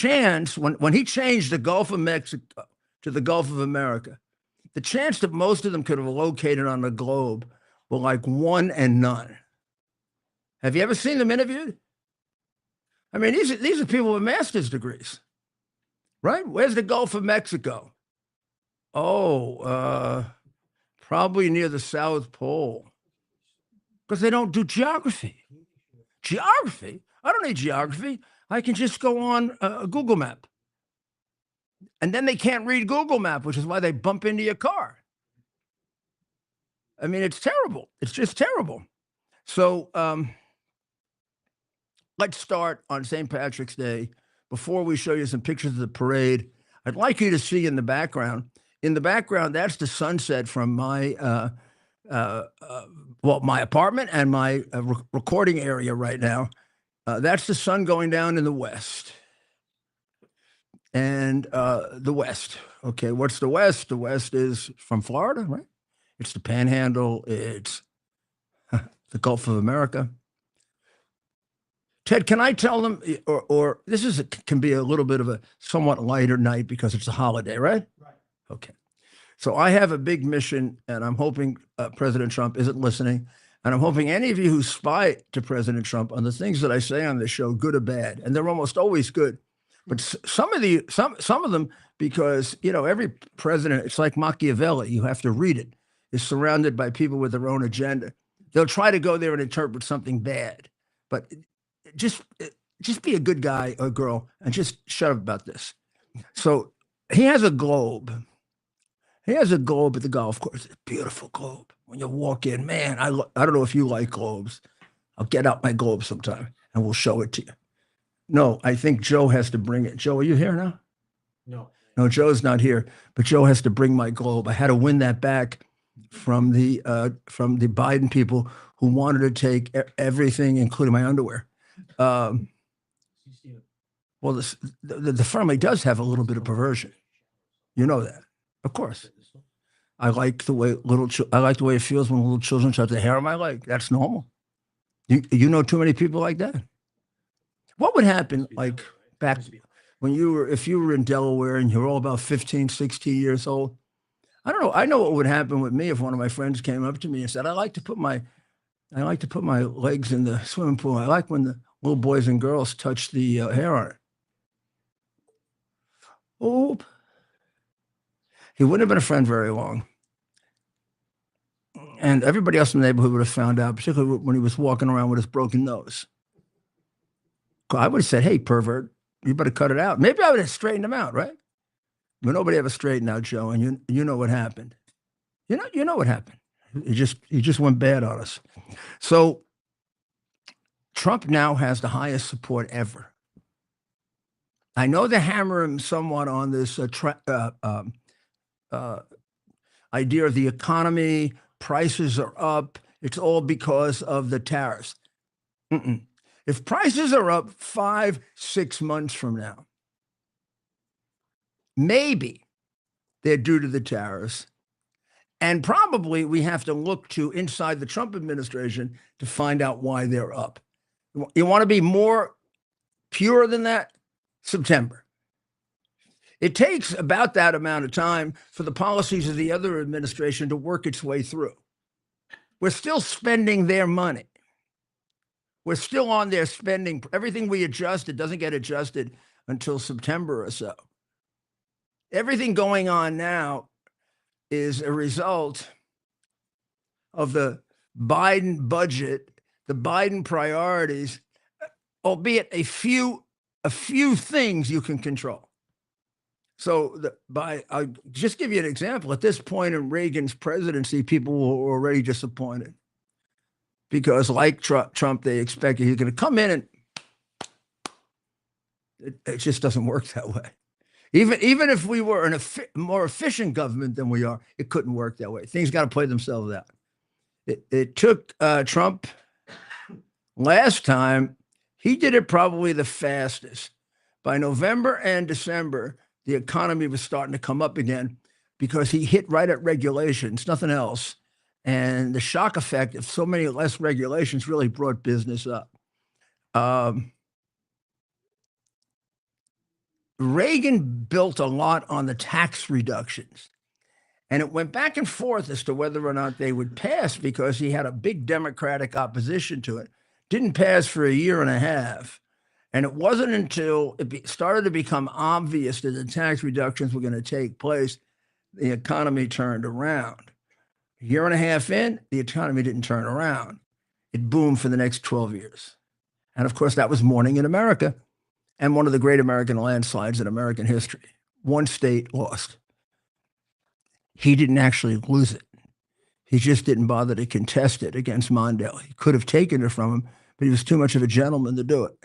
chance, when he changed the Gulf of Mexico to the Gulf of America, the chance that most of them could have located on the globe were like 1 and none. Have you ever seen them interviewed? I mean, these are people with master's degrees, right? Where's the Gulf of Mexico? Oh, probably near the South Pole. Because they don't do geography. Geography? I don't need geography. I can just go on a Google map. And then they can't read Google Map, which is why they bump into your car. I mean, it's terrible. It's just terrible. So let's start on St. Patrick's Day. Before we show you some pictures of the parade, I'd like you to see in the background. In the background, that's the sunset from my my apartment and my recording area right now. That's the sun going down in the west. And the West. Okay, what's the West? The West is from Florida, right? It's the Panhandle. It's the Gulf of America. Ted, can I tell them, or this can be a little bit of a somewhat lighter night because it's a holiday, right? Right. Okay. So I have a big mission, and I'm hoping President Trump isn't listening. And I'm hoping any of you who spy to President Trump on the things that I say on this show, good or bad, and they're almost always good. But some of them, because, every president, it's like Machiavelli, you have to read it, is surrounded by people with their own agenda. They'll try to go there and interpret something bad. But just be a good guy or girl and just shut up about this. So he has a globe. He has a globe at the golf course, a beautiful globe. When you walk in, man, I don't know if you like globes. I'll get out my globe sometime and we'll show it to you. No, I think Joe has to bring it. Joe, are you here now? No, Joe's not here, but Joe has to bring my globe. I had to win that back from the Biden people who wanted to take everything, including my underwear. Well, the family does have a little bit of perversion. You know that, of course. I like the way it feels when little children touch the hair on my leg. That's normal. You know too many people like that. What would happen, like, back when if you were in Delaware and you're all about 15, 16 years old? I don't know. I know what would happen with me if one of my friends came up to me and said, I like to put my legs in the swimming pool. I like when the little boys and girls touch the hair on it. Oh, he wouldn't have been a friend very long. And everybody else in the neighborhood would have found out, particularly when he was walking around with his broken nose. I would have said, hey, pervert, you better cut it out. Maybe I would have straightened him out, right? But nobody ever straightened out Joe, and you know what happened. You know what happened. He just went bad on us. So Trump now has the highest support ever. I know they hammer him somewhat on this idea of the economy, prices are up. It's all because of the tariffs. If prices are up 5-6 months from now, maybe they're due to the tariffs. And probably we have to look to inside the Trump administration to find out why they're up. You want to be more pure than that? September. It takes about that amount of time for the policies of the other administration to work its way through. We're still spending their money. We're still on their spending. Everything we adjust, it doesn't get adjusted until September or so. Everything going on now is a result of the Biden budget, the Biden priorities, albeit a few things you can control. So I'll just give you an example. At this point in Reagan's presidency, people were already disappointed because, like Trump, they expected he's going to come in and it just doesn't work that way. Even if we were a more efficient government than we are, it couldn't work that way. Things got to play themselves out. It took Trump last time. He did it probably the fastest. By November and December, the economy was starting to come up again because he hit right at regulations, nothing else. And the shock effect of so many less regulations really brought business up. Reagan built a lot on the tax reductions. And it went back and forth as to whether or not they would pass because he had a big Democratic opposition to it. Didn't pass for a year and a half. And it wasn't until it started to become obvious that the tax reductions were going to take place, the economy turned around. A year and a half in, the economy didn't turn around. It boomed for the next 12 years. And of course, that was Morning in America and one of the great American landslides in American history. One state lost. He didn't actually lose it. He just didn't bother to contest it against Mondale. He could have taken it from him, but he was too much of a gentleman to do it.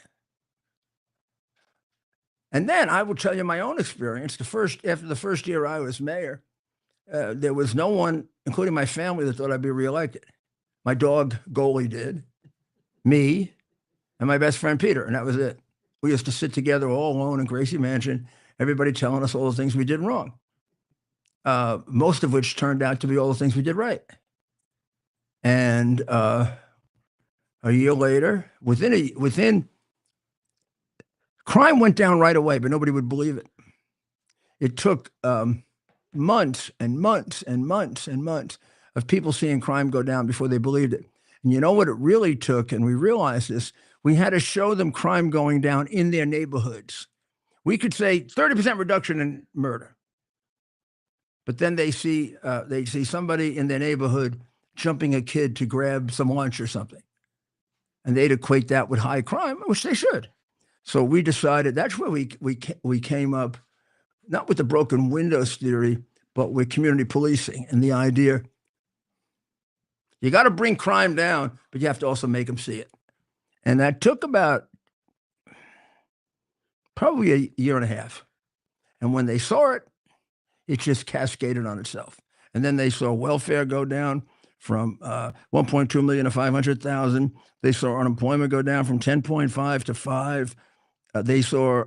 And then I will tell you my own experience. After the first year I was mayor, there was no one, including my family, that thought I'd be reelected. My dog, Goalie, did, me, and my best friend, Peter, and that was it. We used to sit together all alone in Gracie Mansion, everybody telling us all the things we did wrong, most of which turned out to be all the things we did right. And a year later, crime went down right away, but nobody would believe it. It took months and months and months and months of people seeing crime go down before they believed it. And you know what it really took, and we realized this, we had to show them crime going down in their neighborhoods. We could say 30% reduction in murder. But then they see somebody in their neighborhood jumping a kid to grab some lunch or something. And they'd equate that with high crime, which they should. So we decided that's where we came up, not with the broken windows theory, but with community policing and the idea you got to bring crime down, but you have to also make them see it. And that took about probably a year and a half. And when they saw it, it just cascaded on itself. And then they saw welfare go down from 1.2 million to 500,000. They saw unemployment go down from 10.5 to 5. They saw